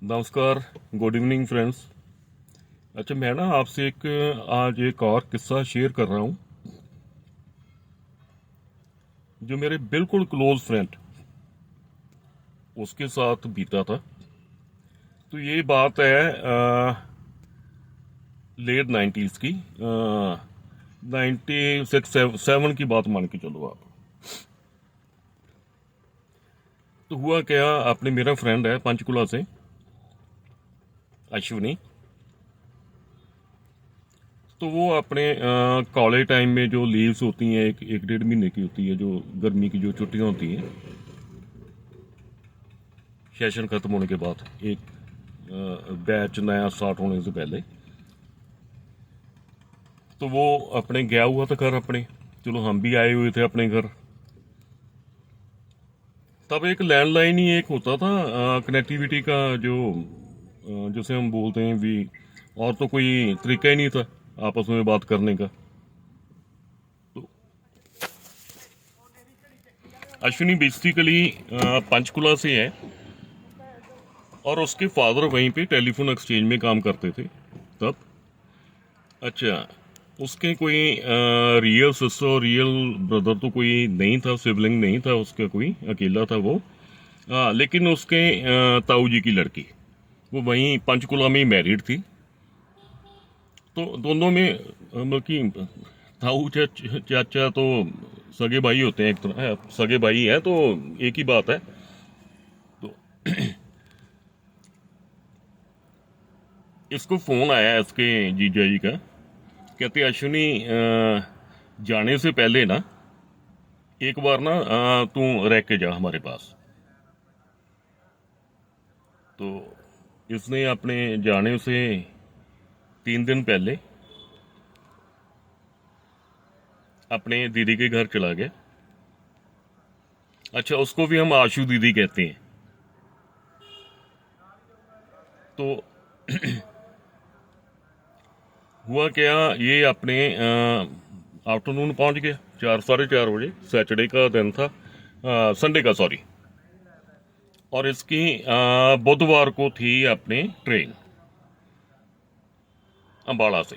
नमस्कार। Good evening friends. अच्छा, मैं ना आपसे आज एक और किस्सा शेयर कर रहा हूँ जो मेरे बिल्कुल क्लोज फ्रेंड उसके साथ बीता था। तो ये बात है लेट 90s की, 96-7 की बात मान के चलो आप। तो हुआ क्या, आपने मेरा फ्रेंड है पंचकुला से, अश्विनी। तो वो अपने कॉलेज टाइम में जो लीव्स होती हैं, एक एक डेढ़ महीने की होती है, जो गर्मी की जो छुट्टियां होती हैं सेशन खत्म होने के बाद, एक बैच नया स्टार्ट होने से पहले, तो वो अपने गया हुआ था घर अपने। चलो, हम भी आए हुए थे अपने घर। तब एक लैंडलाइन ही एक होता था कनेक्टिविटी का, जो जैसे हम बोलते हैं भी, और तो कोई तरीका ही नहीं था आपस में बात करने का। तो अश्विनी बेसिकली पंचकुला से है, और उसके फादर वहीं पे टेलीफोन एक्सचेंज में काम करते थे तब। अच्छा, उसके कोई रियल सिस्टर और रियल ब्रदर तो कोई नहीं था, सिबलिंग नहीं था उसका, कोई अकेला था वो। लेकिन उसके ताऊ जी की लड़की वो वहीं पंचकुला में ही मैरिड थी। तो दोनों में मतलब कि ताऊ चाचा तो सगे भाई होते हैं, एक तरह सगे भाई हैं, तो एक ही बात है। तो इसको फोन आया इसके जीजा जी का, कहते अश्विनी जाने से पहले ना एक बार ना तू रह के जा हमारे पास। तो इसने अपने जाने से 3 दिन पहले अपने दीदी के घर चला गया। अच्छा, उसको भी हम आशू दीदी कहते हैं। तो हुआ क्या, ये अपने आफ्टरनून पहुंच गया 4-4:30 बजे। सैटरडे का दिन था, संडे का सॉरी। और इसकी बुधवार को थी अपने ट्रेन अम्बाला से।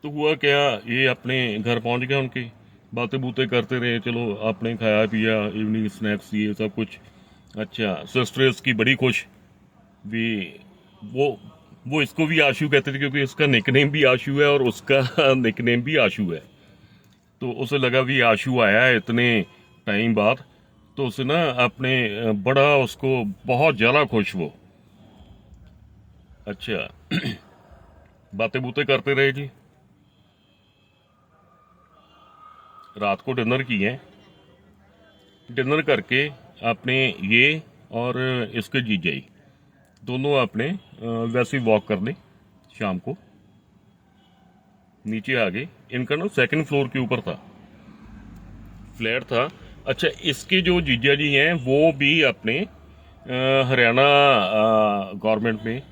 तो हुआ क्या, ये अपने घर पहुंच गया, उनके बातें बूतें करते रहे, चलो आपने खाया पिया, इवनिंग स्नैक्स ये सब कुछ। अच्छा, सिस्टर इसकी बड़ी खुश भी। वो वो इसको भी आशू कहते थे, क्योंकि इसका निकनेम भी आशू है और उसका निकनेम भी आशू है। तो उसे लगा भी आशू आया है इतने टाइम बाद, तो उसे ना अपने बड़ा उसको बहुत ज़्यादा खुश वो। अच्छा, बातें बूतें करते रहे जी। रात को डिनर किए। डिनर करके अपने ये और इसके जीजा जी दोनों अपने वैसे ही वॉक करने शाम को नीचे आ गए। इनका ना सेकंड फ्लोर के ऊपर था, फ्लैट था। अच्छा, इसके जो जीजा जी हैं वो भी अपने हरियाणा गवर्नमेंट में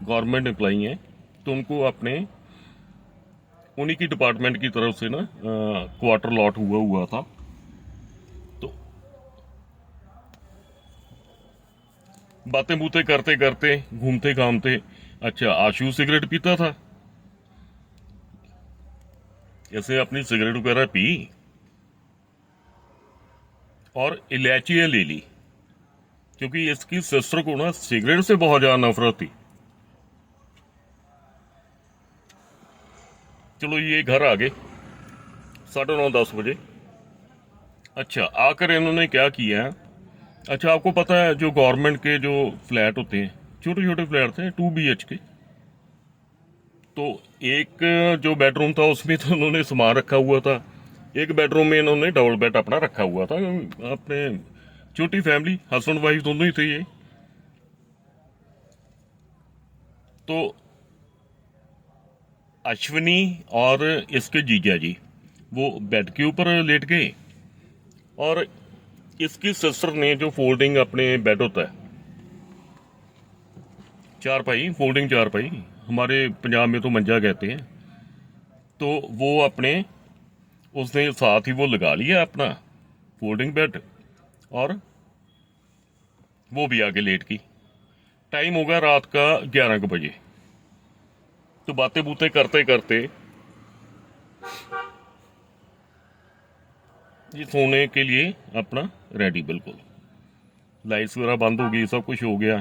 गवर्नमेंट एम्प्लॉई हैं। तो उनको अपने उन्हीं की डिपार्टमेंट की तरफ से ना क्वार्टर लॉट हुआ हुआ था। तो बातें बूतें करते करते घूमते घामते, अच्छा आशू सिगरेट पीता था, ऐसे अपनी सिगरेट वगैरह पी और इलायचियाँ ले ली, क्योंकि इसकी सिस्टर को ना सिगरेट से बहुत ज्यादा नफरत थी। चलो, ये घर आ गए 9:30-10 बजे। अच्छा, आकर इन्होंने क्या किया है, अच्छा आपको पता है जो गवर्नमेंट के जो फ्लैट होते हैं, छोटे छोटे फ्लैट थे 2 BH के। तो एक जो बेडरूम था उसमें तो उन्होंने सामान रखा हुआ था, एक बेडरूम में इन्होंने डबल बेड अपना रखा हुआ था। अपने छोटी फैमिली, हस्बैंड वाइफ दोनों ही थे ये। तो अश्विनी और इसके जीजा जी वो बेड के ऊपर लेट गए, और इसकी सिस्टर ने जो फोल्डिंग अपने बेड होता है, चारपाई, फोल्डिंग चारपाई, हमारे पंजाब में तो मंजा कहते हैं, तो वो अपने उसने साथ ही वो लगा लिया अपना फोल्डिंग बेड, और वो भी आके लेट गई। टाइम हो गया रात का 11 बजे। तो बातें बूतें करते करते ये सोने के लिए अपना रेडी, बिल्कुल लाइट्स वगैरह बंद हो गई, सब कुछ हो गया।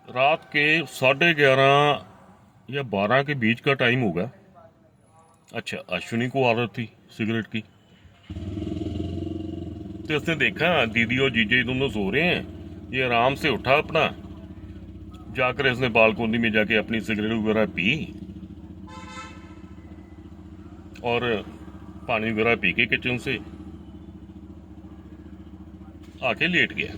रात के 11:30 या 12 के बीच का टाइम होगा। अच्छा, अश्विनी को आदत थी सिगरेट की, तो उसने देखा दीदी और जीजे दोनों सो रहे हैं, ये आराम से उठा अपना, जाकर इसने बालकोनी में जाके अपनी सिगरेट वगैरह पी और पानी वगैरह पी के किचन से आके लेट गया।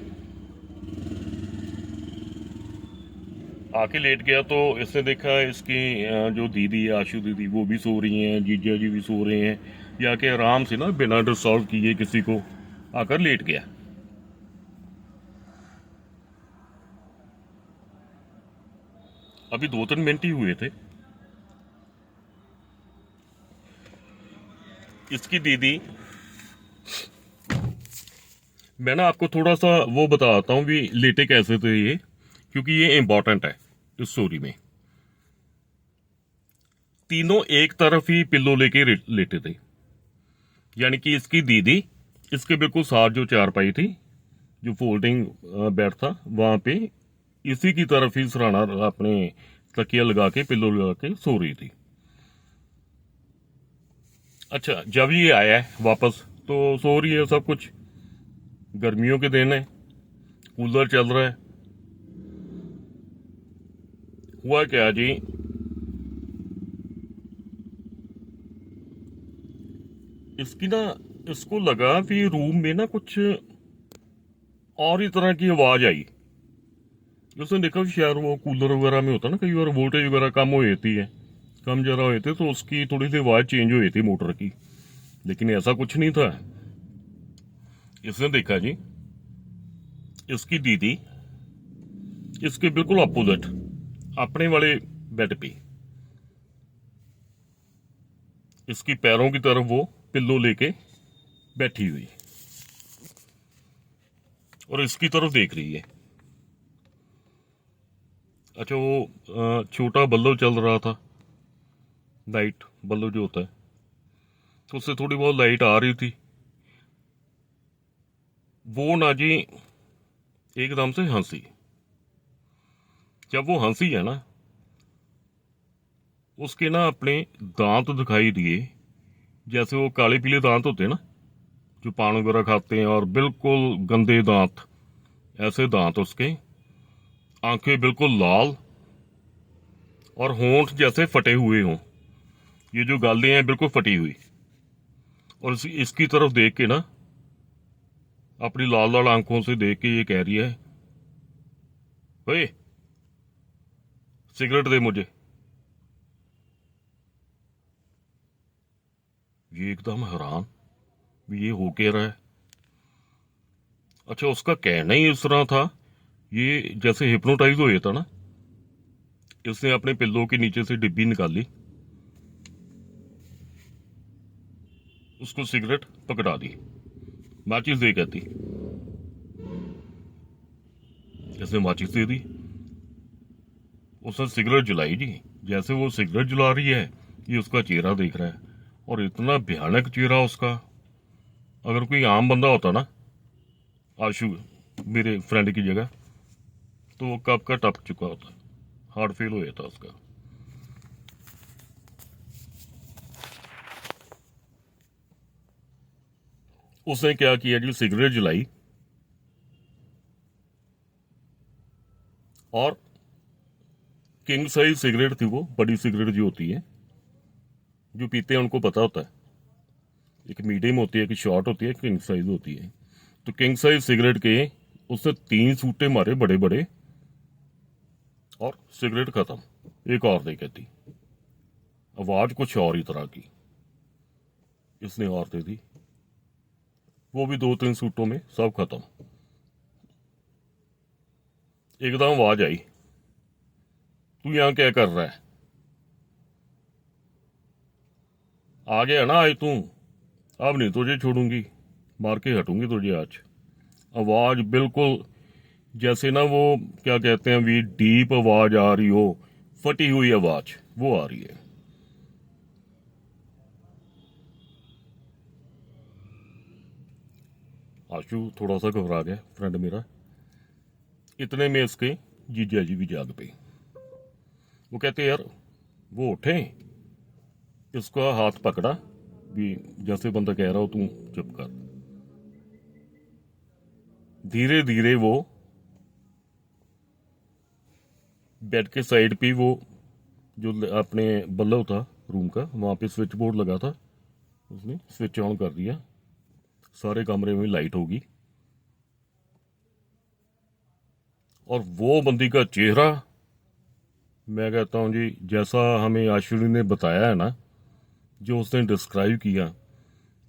तो इसने देखा इसकी जो दीदी है आशु दीदी, वो भी सो रही हैं, जीजा जी भी सो रहे हैं, या के आराम से ना बिना डिस्टर्ब किए किसी को आकर लेट गया। अभी 2-3 मिनट ही हुए थे। इसकी दीदी, मैं ना आपको थोड़ा सा वो बताता हूँ भी लेटे कैसे थे ये, क्योंकि ये इंपॉर्टेंट है इस स्टोरी में। तीनों एक तरफ ही पिल्लो लेके लेटे थे, यानी कि इसकी दीदी, इसके बिल्कुल साथ जो चारपाई थी, जो फोल्डिंग बेड था, वहां पे इसी की तरफ ही सराहना अपने तकिया लगा के पिल्लो लगा के सो रही थी। अच्छा, जब ये आया है वापस तो सो रही है, सब कुछ गर्मियों के दिन है, कूलर चल रहा है। हुआ क्या जी, इसकी ना, इसको लगा कि रूम में ना कुछ और ही तरह की आवाज आई। उसने देखा कि शायद वो कूलर वगैरह में होता ना, कई बार वोल्टेज वगैरह कम हो जाती है, कम जरा हुए थे तो उसकी थोड़ी सी आवाज चेंज हुई थी मोटर की, लेकिन ऐसा कुछ नहीं था। इसने देखा जी, इसकी दीदी इसके बिल्कुल अपोजिट अपने वाले बेड पे, इसकी पैरों की तरफ वो पिल्लो लेके बैठी हुई और इसकी तरफ देख रही है। अच्छा, वो छोटा बल्ब चल रहा था, लाइट बल्ब जो होता है, तो उससे थोड़ी बहुत लाइट आ रही थी। वो ना जी एकदम से हंसी। जब वो हंसी है ना, उसके ना अपने दांत दिखाई दिए, जैसे वो काले पीले दांत होते हैं ना, जो पान वगैरह खाते हैं, और बिल्कुल गंदे दांत, ऐसे दांत उसके, आंखें बिल्कुल लाल और होंठ जैसे फटे हुए हों, ये जो गालें हैं बिल्कुल फटी हुई। और इसकी तरफ देख के ना, अपनी लाल लाल आंखों से देख के ये कह रही है, ओए सिगरेट दे मुझे। ये एकदम हैरान भी ये हो क्या रहा है। अच्छा, उसका कहना ही इस तरह था, ये जैसे हिप्नोटाइज हो जाता ना। इसने अपने पिल्लों के नीचे से डिब्बी निकाली, उसको सिगरेट पकड़ा दी, माचिस दे कहती, इसने माचिस दे दी, उसने सिगरेट जलाई जी। जैसे वो सिगरेट जला रही है, ये उसका चेहरा देख रहा है, और इतना भयानक चेहरा उसका, अगर कोई आम बंदा होता ना, आशु मेरे फ्रेंड की जगह, तो वो कब का टप चुका होता, हार्ट फेल हो जाता उसका। उसने क्या किया जी, सिगरेट जलाई और किंग साइज सिगरेट थी, वो बड़ी सिगरेट जो होती है, जो पीते हैं उनको पता होता है, एक मीडियम होती है, एक शॉर्ट होती है, किंग साइज होती है। तो किंग साइज सिगरेट के उसने 3 सूटे मारे बड़े बड़े, और सिगरेट खत्म। एक और दे कहती, आवाज कुछ और ही तरह की, इसने और दे दी, वो भी 2-3 सूटों में सब खत्म। एकदम आवाज आई, तू यहां क्या कर रहा है, आ गया ना आज तू, अब नहीं तुझे छोड़ूंगी, मार के हटूंगी तुझे आज। आवाज बिल्कुल जैसे ना वो क्या कहते हैं, भी डीप आवाज आ रही हो, फटी हुई आवाज वो आ रही है। आशु थोड़ा सा घबरा गया फ्रेंड मेरा। इतने में इसके जीजा जी भी जाग पे। वो कहते यार वो उठे, इसका हाथ पकड़ा, भी जैसे बंदा कह रहा हो तू चुप कर। धीरे धीरे वो बेड के साइड पे वो जो अपने बल्ब था रूम का, वहां पे स्विच बोर्ड लगा था, उसने स्विच ऑन कर दिया, सारे कमरे में लाइट होगी। और वो बंदी का चेहरा, मैं कहता हूँ जी जैसा हमें आशुनी ने बताया है ना, जो उसने डिस्क्राइब किया,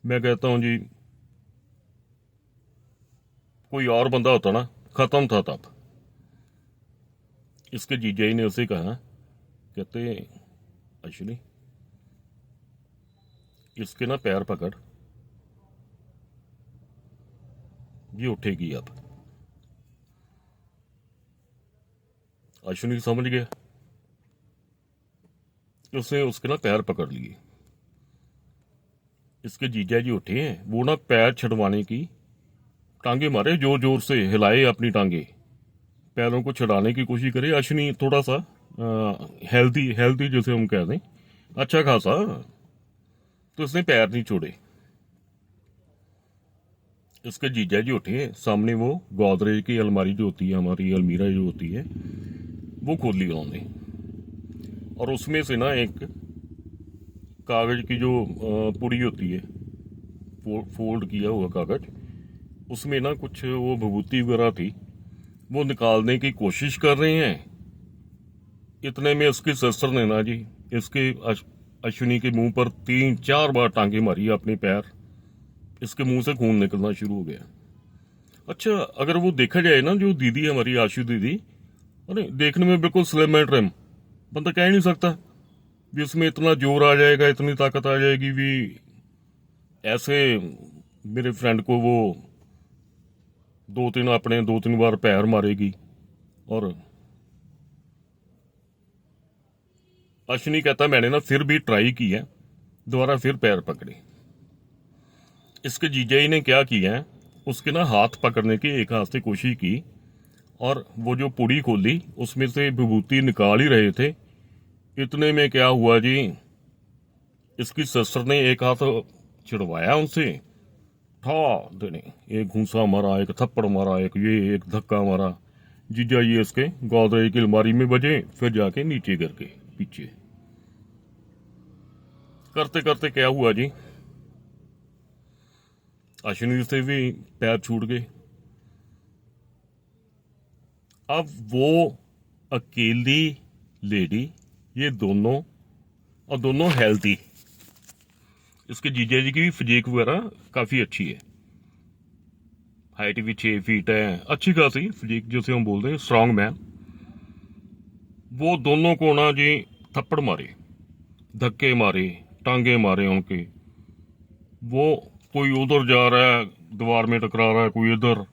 मैं कहता हूँ जी कोई और बंदा होता ना खत्म था तब। इसके जीजा जी ने उसे कहा, कहते अश्विनी इसके ना पैर पकड़, ये उठेगी अब। अश्विनी समझ गया, उसने उसके ना पैर पकड़ लिए। इसके जीजा जी उठे हैं, वो ना पैर छुड़वाने की टांगे मारे, जोर जोर से हिलाए अपनी टांगे, पैरों को छुड़ाने की कोशिश करे। अश्विनी थोड़ा सा हेल्दी हेल्दी जैसे हम कह दें, अच्छा खासा, तो उसने पैर नहीं छोड़े। इसके जीजा जी उठे, सामने वो गोदरेज की अलमारी जो होती है, हमारी अलमीरा जो होती है, वो खोल ली उन्होंने। और उसमें से ना एक कागज की जो पुड़ी होती है, फोल्ड किया हुआ कागज, उसमें ना कुछ वो विभूति वगैरह थी, वो निकालने की कोशिश कर रहे हैं। इतने में उसकी सिस्टर ने ना जी इसके अश्विनी के मुंह पर 3-4 बार टांगे मारी अपने पैर, इसके मुंह से खून निकलना शुरू हो गया। अच्छा अगर वो देखा जाए ना, जो दीदी हमारी आशु दीदी, अरे देखने में बिल्कुल स्लिम एंड ट्रिम, बंदा कह ही नहीं सकता भी इसमें इतना जोर आ जाएगा, इतनी ताकत आ जाएगी भी ऐसे मेरे फ्रेंड को वो 2-3 बार पैर मारेगी। और अश्विनी कहता मैंने ना फिर भी ट्राई किया, दोबारा फिर पैर पकड़े। इसके जीजा जी ने क्या किया है, उसके ना हाथ पकड़ने की एक हाथ से कोशिश की, और वो जो पुड़ी खोली उसमें से विभूति निकाल ही रहे थे। इतने में क्या हुआ जी, इसकी सिस्टर ने एक हाथ छिड़वाया उनसे, ठा देने, एक घूंसा मारा, एक थप्पड़ मारा, एक धक्का मारा। जीजा जी इसके गोदरेज की अलमारी में बजे, फिर जाके नीचे गिर गए पीछे। करते करते क्या हुआ जी, अश्विनी से भी पैर छूट गए। अब वो अकेली लेडी, ये दोनों, और दोनों हेल्थी। इसके जीजा जी की भी फिजिक वगैरह काफी अच्छी है, हाइट भी 6 फीट है, अच्छी खासी फिजिक जैसे हम बोलते हैं, स्ट्रांग मैन। वो दोनों को ना जी थप्पड़ मारे, धक्के मारे, टांगे मारे उनके। वो कोई उधर जा रहा है, दीवार में टकरा रहा है, कोई इधर।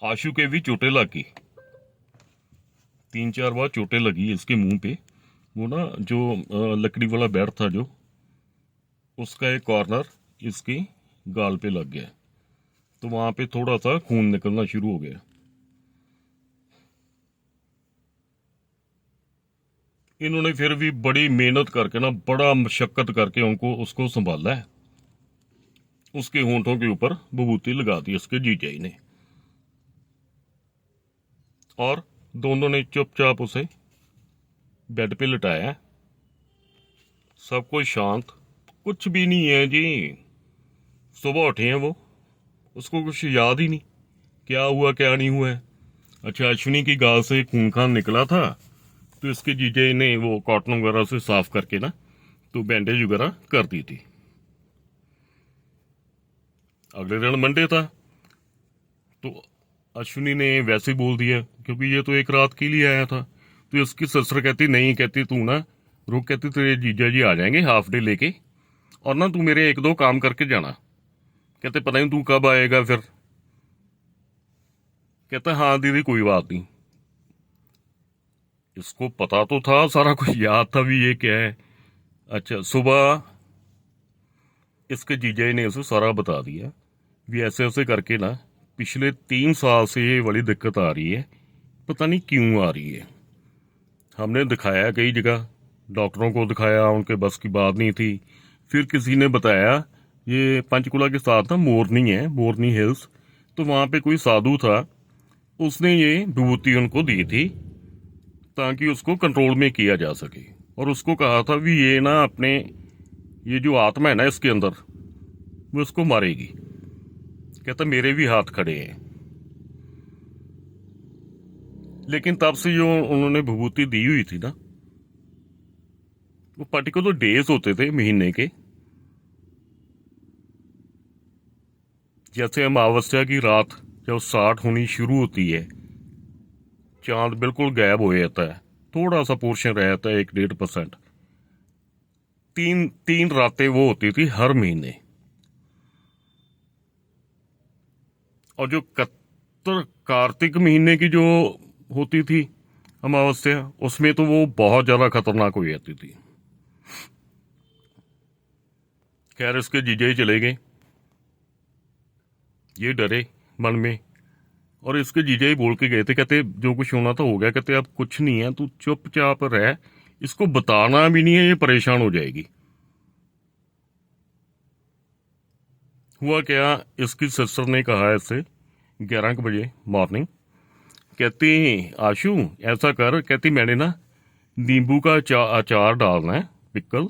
आशु के भी चोटें लगी, 3-4 बार चोटें लगी इसके मुंह पे। वो ना जो लकड़ी वाला बेड था जो, उसका एक कॉर्नर इसके गाल पे लग गया, तो वहां पे थोड़ा सा खून निकलना शुरू हो गया। इन्होंने फिर भी बड़ी मेहनत करके ना, बड़ा मशक्कत करके उनको उसको संभाला है। उसके होंठों के ऊपर विभूति लगा दी इसके जीजा जी ने, और दोनों ने चुपचाप उसे बेड पे लिटाया। सब कुछ शांत, कुछ भी नहीं है जी। सुबह उठे हैं वो, उसको कुछ याद ही नहीं क्या हुआ क्या नहीं हुआ है। अच्छा अश्विनी की गाल से खून खान निकला था, तो इसके जीजे ने वो कॉटन वगैरह से साफ करके ना, तो बैंडेज वगैरह कर दी थी। अगले दिन मंडे था, तो अश्विनी ने वैसे बोल दिया, क्योंकि ये तो एक रात के लिए आया था। तो इसकी सिस्टर कहती नहीं, कहती तू ना रुक, कहती तेरे जीजा जी आ जाएंगे हाफ डे लेके, और ना तू मेरे एक दो काम करके जाना। कहते पता नहीं तू कब आएगा फिर। कहता हाँ दीदी कोई बात नहीं। इसको पता तो था, सारा कुछ याद था भी ये क्या है। अच्छा, सुबह इसके जीजा ने उसे सारा बता दिया भी ऐसे ऐसे करके ना पिछले 3 साल से ये बड़ी दिक्कत आ रही है, पता नहीं क्यों आ रही है। हमने दिखाया कई जगह, डॉक्टरों को दिखाया, उनके बस की बात नहीं थी। फिर किसी ने बताया ये पंचकुला के साथ ना मोरनी है, मोरनी हिल्स, तो वहाँ पे कोई साधु था, उसने ये विभूति उनको दी थी ताकि उसको कंट्रोल में किया जा सके। और उसको कहा था भी ये ना अपने ये जो आत्मा है ना इसके अंदर, वो इसको मारेगी। कहता मेरे भी हाथ खड़े हैं। लेकिन तब से जो उन्होंने विभूति दी हुई थी ना, वो पर्टिकुलर डेज होते थे महीने के। जैसे अमावस्या की रात जब स्टार्ट होनी शुरू होती है, चांद बिल्कुल गायब हो जाता है, थोड़ा सा पोर्शन रहता है 1-1.5%। तीन तीन रातें वो होती थी हर महीने। और जो कार्तिक महीने की जो होती थी अमावस्या, उसमें तो वो बहुत ज्यादा खतरनाक हो जाती थी। खैर इसके जीजे ही चले गए, ये डरे मन में। और इसके जीजा ही बोल के गए थे, कहते जो कुछ होना था हो गया, कहते अब कुछ नहीं है, तू चुपचाप रह, इसको बताना भी नहीं है, ये परेशान हो जाएगी। हुआ क्या, इसकी सिस्टर ने कहा ऐसे 11 बजे मॉर्निंग, कहती आशु ऐसा कर, कहती मैंने ना नींबू का अचार डालना है, पिकल,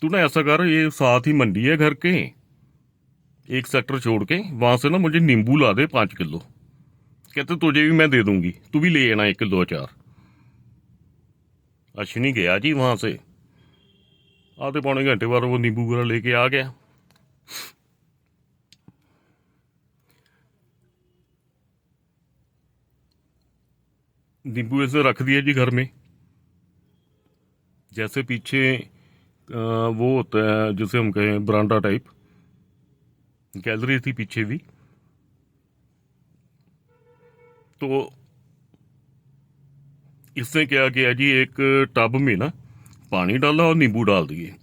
तू ना ऐसा कर, ये साथ ही मंडी है घर के, 1 सेक्टर छोड़ के, वहां से ना मुझे नींबू ला दे 5 किलो। कहते तुझे भी मैं दे दूंगी, तू भी ले आना 1 किलो अचार। अश्विनी गया जी वहां से, आधे पौने घंटे बाद वो नींबू वगैरह लेके आ गया। नींबू ऐसे रख दिया जी घर में, जैसे पीछे वो होता है जिसे हम कहें बरांडा टाइप, गैलरी थी पीछे भी। तो इसने क्या किया जी, एक टब में ना पानी डाला और नींबू डाल दिए।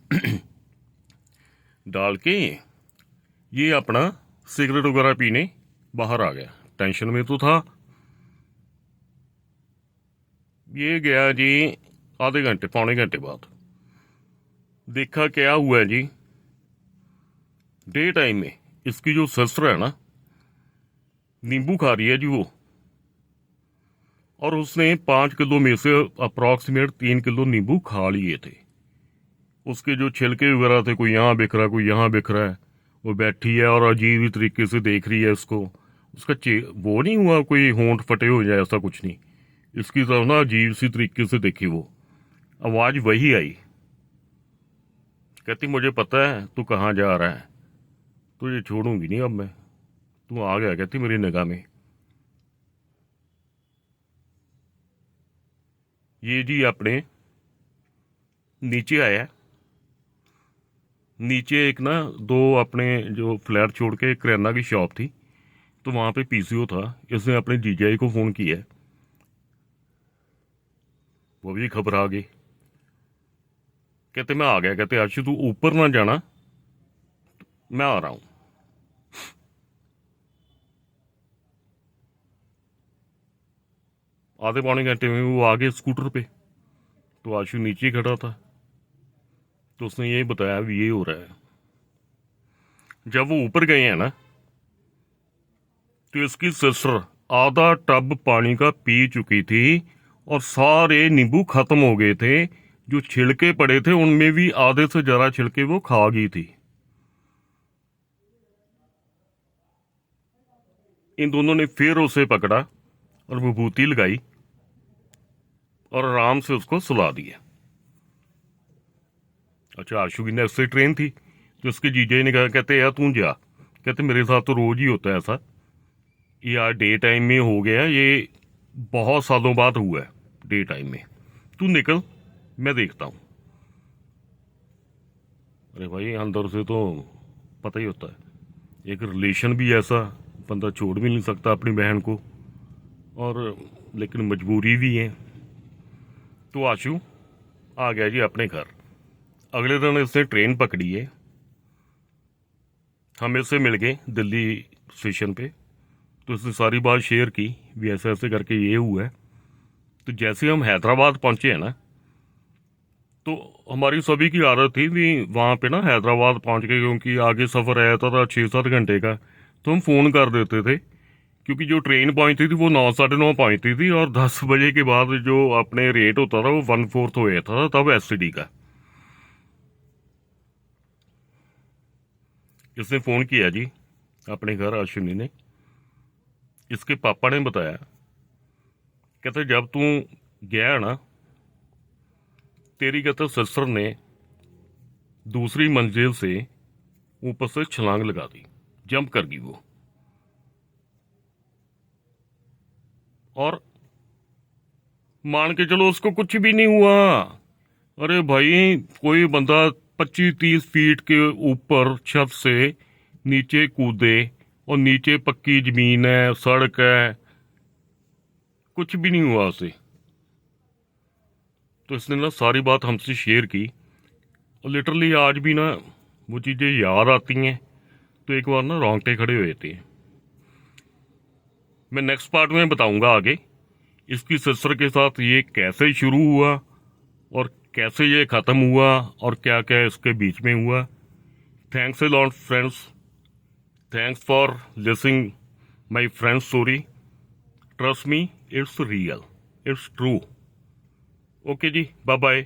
डाल के ये अपना सिगरेट वगैरह पीने बाहर आ गया, टेंशन में तो था। ये गया जी आधे घंटे पौने घंटे बाद, देखा क्या हुआ है जी, डे टाइम में इसकी जो सिस्टर है ना, नींबू खा रही है जी वो, और उसने 5 किलो में से अप्रॉक्सीमेट 3 किलो नींबू खा लिए थे। उसके जो छिलके वगैरह थे, कोई यहाँ बिख रहा है, कोई यहाँ बिख रहा है। वो बैठी है और अजीब ही तरीके से देख रही है उसको। उसका वो नहीं हुआ कोई होंठ फटे हो जाए, ऐसा कुछ नहीं। इसकी तरफ ना अजीब सी तरीके से देखी वो। आवाज वही आई, कहती मुझे पता है तू कहाँ जा रहा है, तुझे छोड़ूंगी नहीं अब मैं, तू आ गया, कहती मेरी निगाह में। ये जी अपने नीचे आया, नीचे एक ना दो अपने जो फ्लैट छोड़ के एक किराना की शॉप थी, तो वहां पे पीसीओ था। इसने अपने जीजाई को फोन किया, वो भी घबरा गए। कहते मैं आ गया, कहते आशु तू ऊपर ना जाना, मैं आ रहा हूं। आधे पौने घंटे में वो आ गए स्कूटर पे, तो आशु नीचे ही खड़ा था। तो उसने यही बताया भी ये हो रहा है। जब वो ऊपर गए हैं ना, तो इसकी सिस्टर आधा टब पानी का पी चुकी थी और सारे नींबू खत्म हो गए थे। जो छिलके पड़े थे उनमें भी आधे से ज्यादा छिलके वो खा गई थी। इन दोनों ने फिर उसे पकड़ा और विभूति लगाई और आराम से उसको सुला दिया। अच्छा, आशु की नेक्स्ट से ट्रेन थी, तो उसके जीजे ने कहा, कहते यार तू जा, कहते मेरे साथ तो रोज ही होता है ऐसा, यार डे टाइम में हो गया, ये बहुत सालों बाद हुआ है डे टाइम में, तू निकल मैं देखता हूँ। अरे भाई अंदर से तो पता ही होता है, एक रिलेशन भी ऐसा, बंदा छोड़ भी नहीं सकता अपनी बहन को, और लेकिन मजबूरी भी है। तो आशु आ गया जी अपने घर। अगले दिन इसने ट्रेन पकड़ी है, हम इससे मिल गए दिल्ली स्टेशन पे। तो इसने सारी बात शेयर की भी ऐसे ऐसे करके ये हुआ है। तो जैसे हम हैदराबाद पहुंचे हैं ना, तो हमारी सभी की आदत थी भी वहाँ पे ना हैदराबाद पहुंच के, क्योंकि आगे सफ़र रहता था 6-7 घंटे का, तो हम फ़ोन कर देते थे। क्योंकि जो ट्रेन पहुंचती थी वो 9-9:30 पहुंचती थी, और 10 बजे के बाद जो अपने रेट होता था वो 1/4 हो जाता था तब एसटीडी का। इसने फ़ोन किया जी अपने घर, अश्विनी ने। इसके पापा ने बताया, कहते जब तू गया ना, तेरी कहते सिस्टर ने दूसरी मंजिल से ऊपर से छलांग लगा दी, जंप कर गई वो, और मान के चलो उसको कुछ भी नहीं हुआ। अरे भाई कोई बंदा 25-30 फीट के ऊपर छत से नीचे कूदे, और नीचे पक्की जमीन है, सड़क है, कुछ भी नहीं हुआ उसे। तो इसने ना सारी बात हमसे शेयर की, और लिटरली आज भी ना वो चीज़ें याद आती हैं तो एक बार ना रोंगटे खड़े हुए थे। मैं नेक्स्ट पार्ट में बताऊंगा आगे इसकी सिस्टर के साथ ये कैसे शुरू हुआ और कैसे ये ख़त्म हुआ, और क्या क्या इसके बीच में हुआ। Thanks a lot friends, thanks for listening my friends story. Trust me, it's real, it's true. Okay जी, बाय बाय।